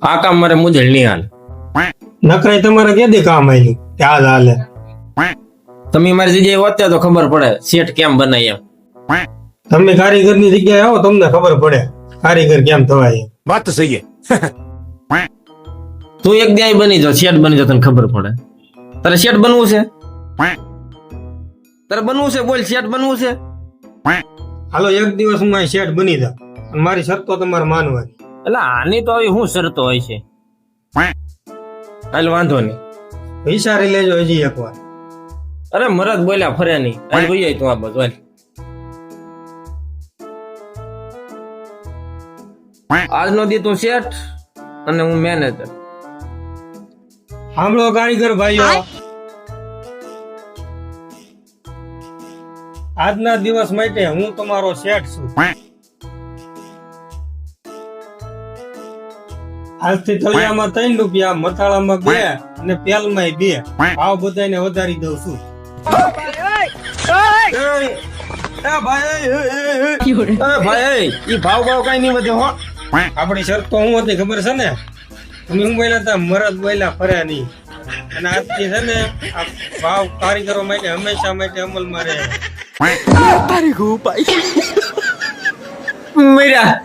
આ કામ મારે મુજલ નહીં હાલ. નકરાય તમારે કેદી કામ આવ્યું ત્યાં જ હાલે. તમે મારી જગ્યાએ હોત તો ખબર પડે શેઠ કેમ બનાય એમ. તમે કારીગરની જગ્યાએ આવો તમને ખબર પડે કારીગર કેમ થવાય એમ. बात तो सही है. તું એક દી બની જો શેઠ બની જો તને ખબર પડે. તારે શેઠ બનવું છે? તારે બનવું છે? બોલ શેઠ બનવું છે? હાલો એક દિવસ હું અહીં શેઠ બની જાઉં અને મારી શરતો તમારે માનવાની. એટલે આની તો આવી શું શરતો હોય છે? હાલ વાંધો નહીં. વિચારી લેજો હજી એકવાર. અરે મરદ બોલ્યા ફરે નહીં. હાલ ભાઈ તું આ બાજુ હાલ. આજનો દી તું શેઠ અને હું મેનેજર. સાંભળો કારીગર ભાઈઓ, આજના દિવસ માટે હું તમારો શેઠ છું. આજથી તળિયામાં 3 રૂપિયા, મથાળામાં 2 અને પેલમાં 2 ભાવ બધાને વધારી દઉં છું. ભાઈ ઈ ભાવ કઈ નહીં વધે હો. આપણી શરત તો હું હતી ખબર છે ને? તમે હું બોલ્યા હતા મરદ બોલ્યા ફરે નહીં. અને આજથી છે ને આ ભાવ કારીગરો માટે હંમેશા માટે અમલમાં રહે. મર્યા.